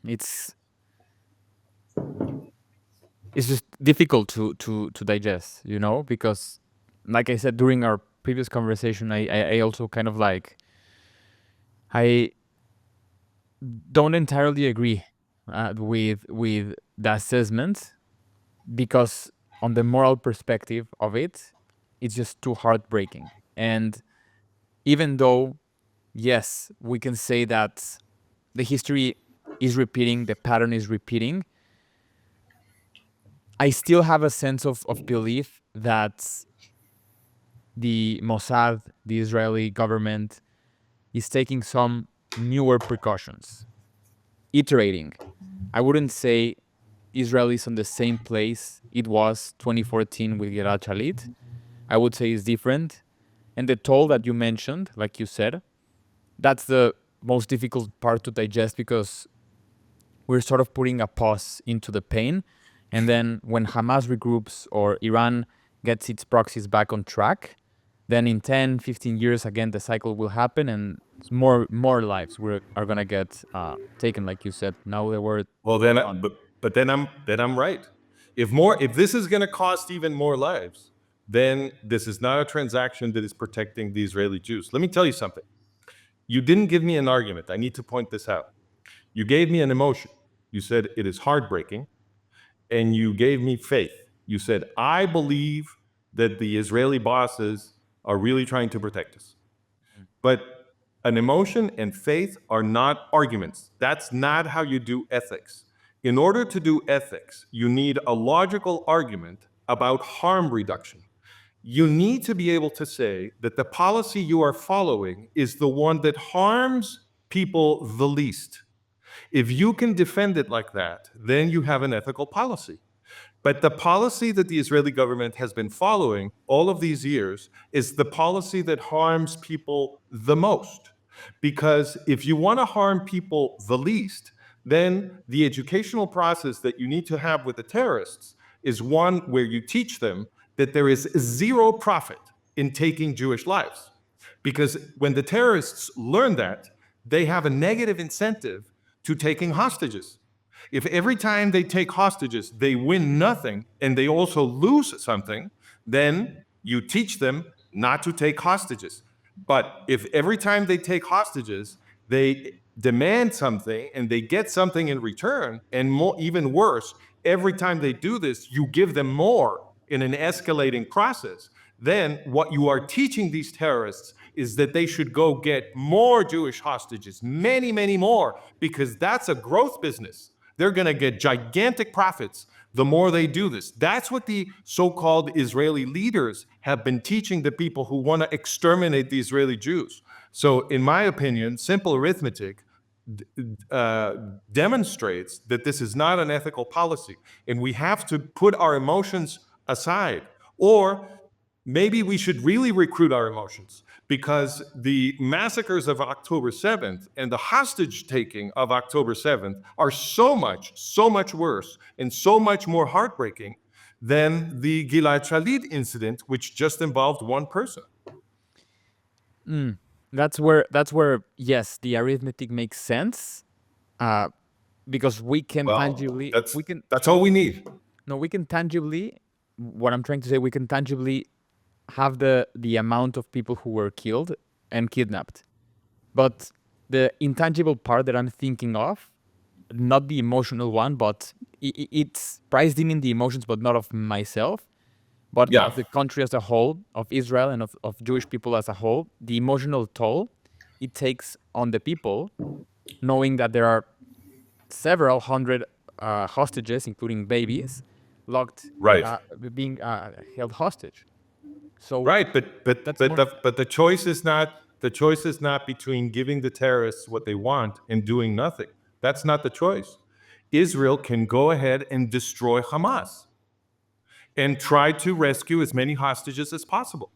It's it's just difficult to digest, because, like I said during our previous conversation, I also kind of like I don't entirely agree with the assessment, because on the moral perspective of it, it's just too heartbreaking. And even though, yes, we can say that the history is repeating, the pattern is repeating, I still have a sense of belief that the Mossad, the Israeli government, is taking some newer precautions, iterating. I wouldn't say Israel is on the same place it was 2014 with Gilad Shalit. I would say it's different. And the toll that you mentioned, like you said, that's the most difficult part to digest, because we're sort of putting a pause into the pain. And then when Hamas regroups or Iran gets its proxies back on track, then in 10, 15 years, again, the cycle will happen, and more lives are going to get taken, like you said. Now the word Well, but then I'm right. If this is going to cost even more lives, then this is not a transaction that is protecting the Israeli Jews. Let me tell you something. You didn't give me an argument. I need to point this out. You gave me an emotion. You said it is heartbreaking, and you gave me faith. You said, I believe that the Israeli bosses are really trying to protect us. But an emotion and faith are not arguments. That's not how you do ethics. In order to do ethics, you need a logical argument about harm reduction. You need to be able to say that the policy you are following is the one that harms people the least. If you can defend it like that, then you have an ethical policy. But the policy that the Israeli government has been following all of these years is the policy that harms people the most. Because if you want to harm people the least, then the educational process that you need to have with the terrorists is one where you teach them that there is zero profit in taking Jewish lives. Because when the terrorists learn that, they have a negative incentive to taking hostages. If every time they take hostages, they win nothing and they also lose something, then you teach them not to take hostages. But if every time they take hostages, they demand something and they get something in return, and more, even worse, every time they do this, you give them more in an escalating process, then what you are teaching these terrorists is that they should go get more Jewish hostages, many, many more, because that's a growth business. They're going to get gigantic profits the more they do this. That's what the so-called Israeli leaders have been teaching the people who want to exterminate the Israeli Jews. So, in my opinion, simple arithmetic demonstrates that this is not an ethical policy, and we have to put our emotions aside. Or maybe we should really recruit our emotions, because the massacres of October 7th and the hostage taking of October 7th are so much worse and so much more heartbreaking than the Gilad Shalit incident, which just involved one person. That's where yes, the arithmetic makes sense, uh, because Well, that's all we need. we can tangibly, what I'm trying to say, we can tangibly have the amount of people who were killed and kidnapped. But the intangible part that I'm thinking of, not the emotional one, but it's priced in the emotions, but not of myself, but Yeah. of the country as a whole, of Israel and of Jewish people as a whole, the emotional toll it takes on the people, knowing that there are several hundred hostages, including babies, locked, Right. being held hostage. So Right, that's more. the choice is not between giving the terrorists what they want and doing nothing. That's not the choice. Israel can go ahead and destroy Hamas and try to rescue as many hostages as possible.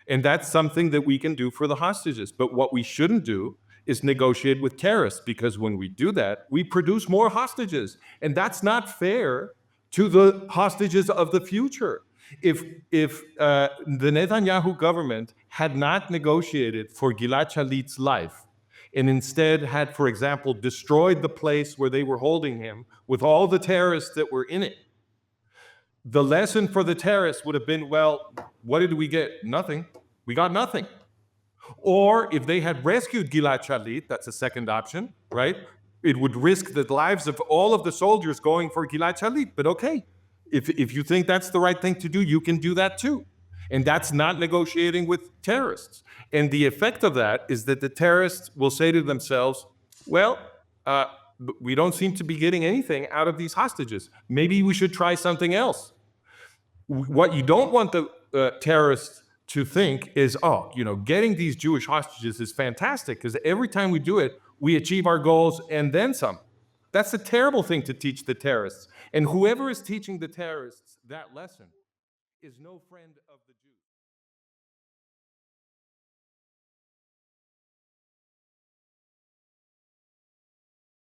And that's something that we can do for the hostages. But what we shouldn't do is negotiate with terrorists, because when we do that, we produce more hostages. And that's not fair to the hostages of the future. If the Netanyahu government had not negotiated for Gilad Shalit's life, and instead had, for example, destroyed the place where they were holding him with all the terrorists that were in it, the lesson for the terrorists would have been, well, what did we get? Nothing. We got nothing. Or if they had rescued Gilad Shalit, that's a second option, right? It would risk the lives of all of the soldiers going for Gilad Shalit. But okay, if you think that's the right thing to do, you can do that too. And that's not negotiating with terrorists. And the effect of that is that the terrorists will say to themselves, well, uh, we don't seem to be getting anything out of these hostages. Maybe we should try something else. What you don't want the terrorists to think is, oh, getting these Jewish hostages is fantastic because every time we do it, we achieve our goals and then some. That's a terrible thing to teach the terrorists. And whoever is teaching the terrorists that lesson is no friend of the